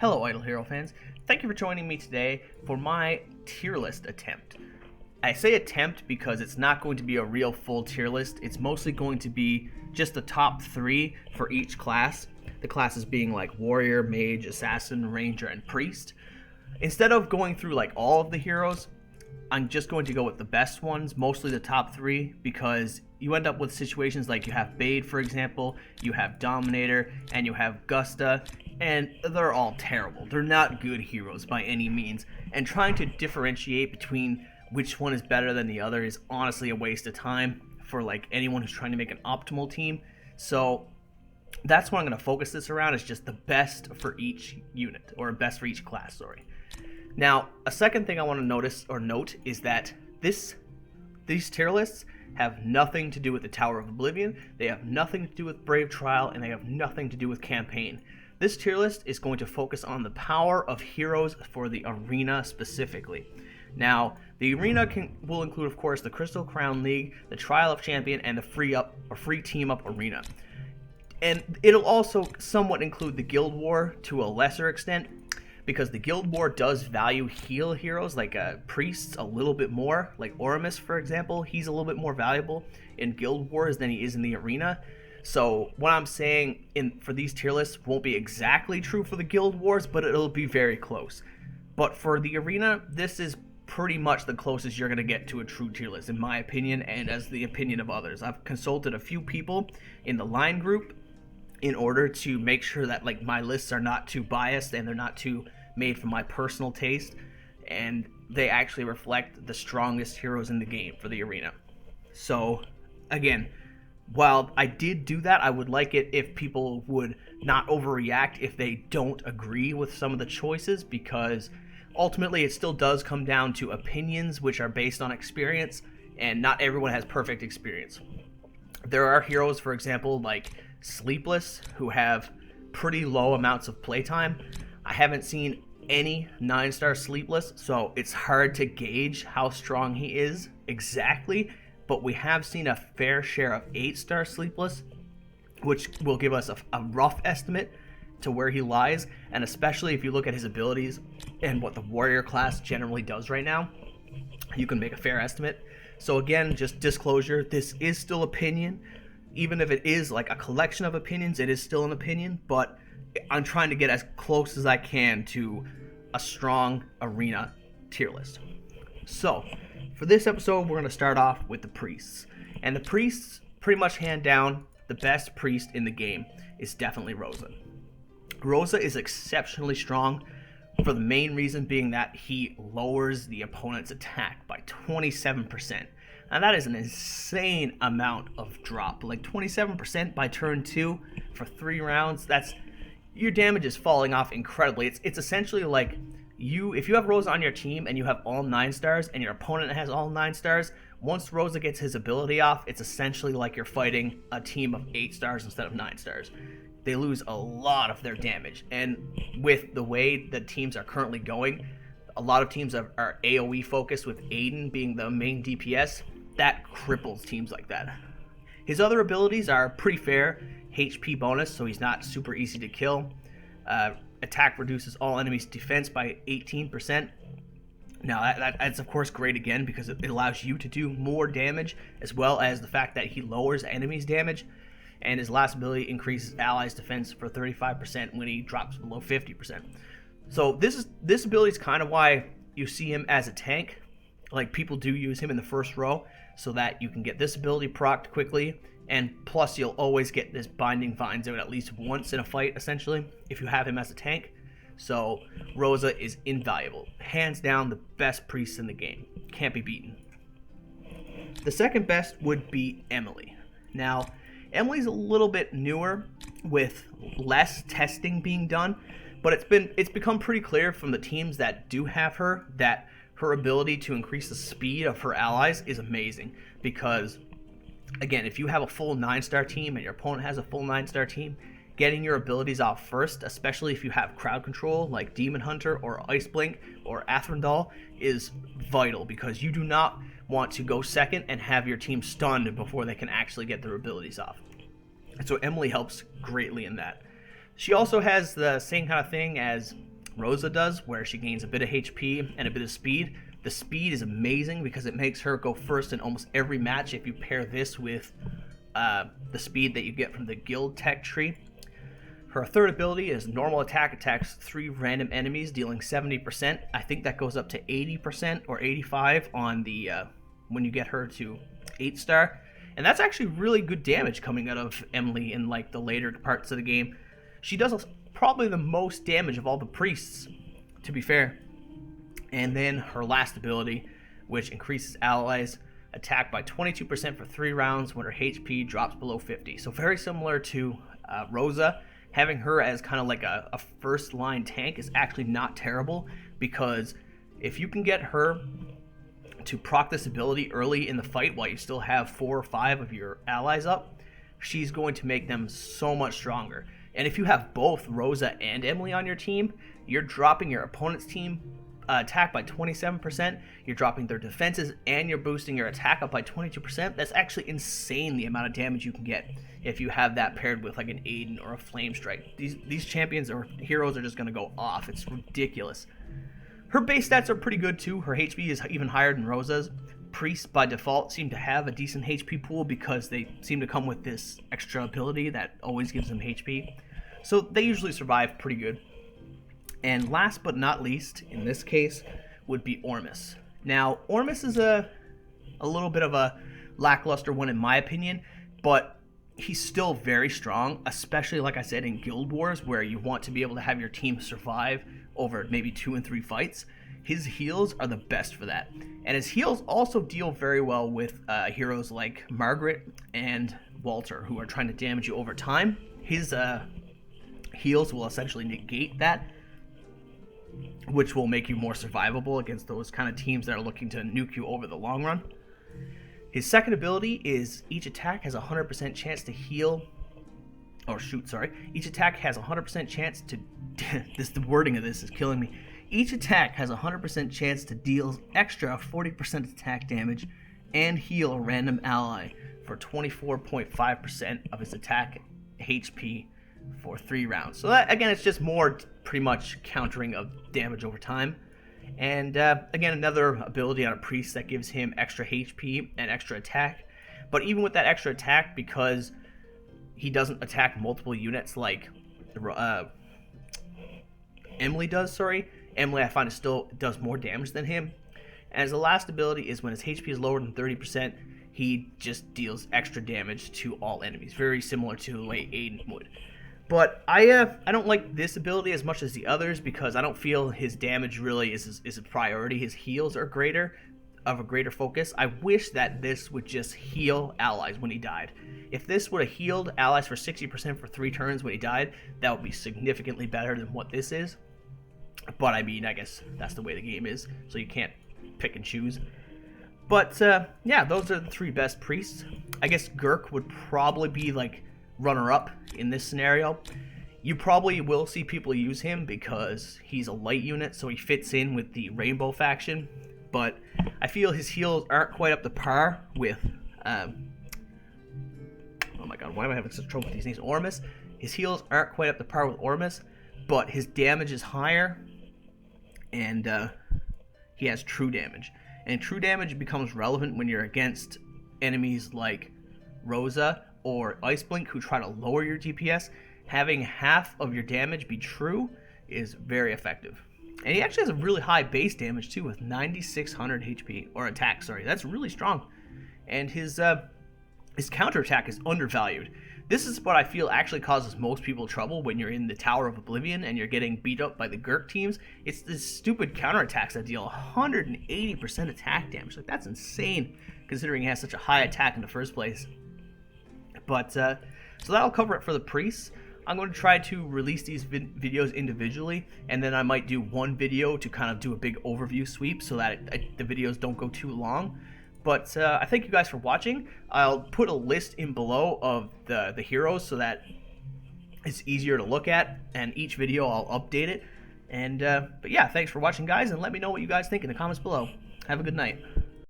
Hello, Idle Hero fans. Thank you for joining me today for my tier list attempt. I say attempt because it's not going to be a real full tier list. It's mostly going to be just the top 3 for each class. The classes being like Warrior, Mage, Assassin, Ranger, and Priest. Instead of going through like all of the heroes, I'm just going to go with the best ones, mostly the top 3, because you end up with situations like you have Bade, for example, you have Dominator, and you have Gusta, and they're all terrible. They're not good heroes by any means, and trying to differentiate between which one is better than the other is honestly a waste of time for like anyone who's trying to make an optimal team. So that's what I'm going to focus this around, is just the best for each unit, or best for each class, sorry. Now, a second thing I want to note is that these tier lists have nothing to do with the Tower of Oblivion, they have nothing to do with Brave Trial, and they have nothing to do with campaign. This tier list is going to focus on the power of heroes for the arena specifically. Now, the arena will include, of course, the Crystal Crown League, the Trial of Champion, and the free team-up arena. And it'll also somewhat include the Guild War to a lesser extent, because the Guild War does value heal heroes like priests a little bit more. Like Oramus, for example, he's a little bit more valuable in Guild Wars than he is in the arena. So what I'm saying for these tier lists won't be exactly true for the Guild Wars, but it'll be very close. But for the arena, this is pretty much the closest you're going to get to a true tier list, in my opinion, and as the opinion of others. I've consulted a few people in the line group in order to make sure that like my lists are not too biased and they're not too made for my personal taste, and they actually reflect the strongest heroes in the game for the arena. So again, while I did do that, I would like it if people would not overreact if they don't agree with some of the choices, because ultimately it still does come down to opinions which are based on experience, and not everyone has perfect experience. There are heroes, for example, like Sleepless, who have pretty low amounts of playtime. I haven't seen any 9-star Sleepless, so it's hard to gauge how strong he is exactly, but we have seen a fair share of 8-star Sleepless, which will give us a rough estimate to where he lies, and especially if you look at his abilities and what the Warrior class generally does right now, you can make a fair estimate. So again, just disclosure, this is still opinion. Even if it is like a collection of opinions, it is still an opinion, but I'm trying to get as close as I can to a strong arena tier list. So, for this episode, we're going to start off with the priests. And the priests, pretty much hand down, the best priest in the game is definitely Rosa. Rosa is exceptionally strong, for the main reason being that he lowers the opponent's attack by 27%. And that is an insane amount of drop. Like 27% by turn 2 for 3 rounds, your damage is falling off incredibly. It's essentially like if you have Rosa on your team and you have all 9 stars and your opponent has all 9 stars, once Rosa gets his ability off, it's essentially like you're fighting a team of 8 stars instead of 9 stars. They lose a lot of their damage, and with the way the teams are currently going, a lot of teams are AoE focused, with Aiden being the main DPS. That cripples teams like that. His other abilities are pretty fair. HP bonus, so he's not super easy to kill. Attack reduces all enemies' defense by 18%. Now that's of course great again, because it allows you to do more damage, as well as the fact that he lowers enemies' damage. And his last ability increases allies' defense for 35% when he drops below 50%. So this ability is kind of why you see him as a tank. Like, people do use him in the first row so that you can get this ability procced quickly, and plus you'll always get this Binding Vines out at least once in a fight, essentially, if you have him as a tank. So Rosa is invaluable. Hands down the best priest in the game. Can't be beaten. The second best would be Emily. Now, Emily's a little bit newer, with less testing being done, but it's become pretty clear from the teams that do have her that her ability to increase the speed of her allies is amazing. Because, again, if you have a full 9-star team and your opponent has a full 9-star team, getting your abilities off first, especially if you have crowd control like Demon Hunter or Ice Blink or Athrendal, is vital, because you do not want to go second and have your team stunned before they can actually get their abilities off. And so Emily helps greatly in that. She also has the same kind of thing as Rosa does, where she gains a bit of HP and a bit of speed. The speed is amazing because it makes her go first in almost every match if you pair this with the speed that you get from the guild tech tree. Her third ability is normal attack, attacks 3 random enemies, dealing 70%. I think that goes up to 80% or 85 on the when you get her to 8-star. And that's actually really good damage coming out of Emily in like the later parts of the game. She does probably the most damage of all the priests, to be fair. And then her last ability, which increases allies' attack by 22% for 3 rounds when her HP drops below 50. So very similar to Rosa. Having her as kind of like a first line tank is actually not terrible, because if you can get her to proc this ability early in the fight while you still have 4 or 5 of your allies up, she's going to make them so much stronger. And if you have both Rosa and Emily on your team, you're dropping your opponent's team attack by 27%, you're dropping their defenses, and you're boosting your attack up by 22%. That's actually insane, the amount of damage you can get if you have that paired with like an Aiden or a Flame Strike. These champions or heroes are just going to go off. It's ridiculous. Her base stats are pretty good too. Her HP is even higher than Rosa's. Priests by default seem to have a decent HP pool because they seem to come with this extra ability that always gives them HP. So they usually survive pretty good. And last but not least, in this case, would be Ormus. Now, Ormus is a little bit of a lackluster one in my opinion, but he's still very strong, especially like I said in Guild Wars, where you want to be able to have your team survive over maybe 2 and 3 fights. His heals are the best for that. And his heals also deal very well with heroes like Margaret and Walter, who are trying to damage you over time. His heals will essentially negate that, which will make you more survivable against those kind of teams that are looking to nuke you over the long run. His second ability is each attack has a 100% chance to heal, or shoot, sorry. Each attack has a 100% chance to, the wording of this is killing me. Each attack has a 100% chance to deal extra 40% attack damage and heal a random ally for 24.5% of its attack HP for 3 rounds. So that, again, it's just more pretty much countering of damage over time. And again, another ability on a priest that gives him extra HP and extra attack. But even with that extra attack, because he doesn't attack multiple units like Emily does, Emily I find still does more damage than him. And his last ability is when his HP is lower than 30%, he just deals extra damage to all enemies. Very similar to the way Aiden would. But I don't like this ability as much as the others because I don't feel his damage really is a priority. His heals are of a greater focus. I wish that this would just heal allies when he died. If this would have healed allies for 60% for 3 turns when he died, that would be significantly better than what this is. But I mean, I guess that's the way the game is, so you can't pick and choose. But yeah, those are the 3 best priests. I guess Gurk would probably be like runner-up in this scenario. You probably will see people use him because he's a light unit, so he fits in with the Rainbow faction. But I feel his heals aren't quite up to par with oh my god, why am I having such trouble with these names? Ormus. His heals aren't quite up to par with Ormus, but his damage is higher, and he has true damage. And true damage becomes relevant when you're against enemies like Rosa or Ice Blink who try to lower your DPS. Having half of your damage be true is very effective. And he actually has a really high base damage too with 9600 HP, or attack, sorry. That's really strong. And his counterattack is undervalued. This is what I feel actually causes most people trouble when you're in the Tower of Oblivion and you're getting beat up by the Gurk teams. It's the stupid counterattacks that deal 180% attack damage. Like, that's insane considering he has such a high attack in the first place. But so that'll cover it for the priests. I'm going to try to release these videos individually, and then I might do one video to kind of do a big overview sweep so that the videos don't go too long. But I thank you guys for watching. I'll put a list in below of the heroes so that it's easier to look at, and each video I'll update it. And but yeah, thanks for watching, guys, and let me know what you guys think in the comments below. Have a good night.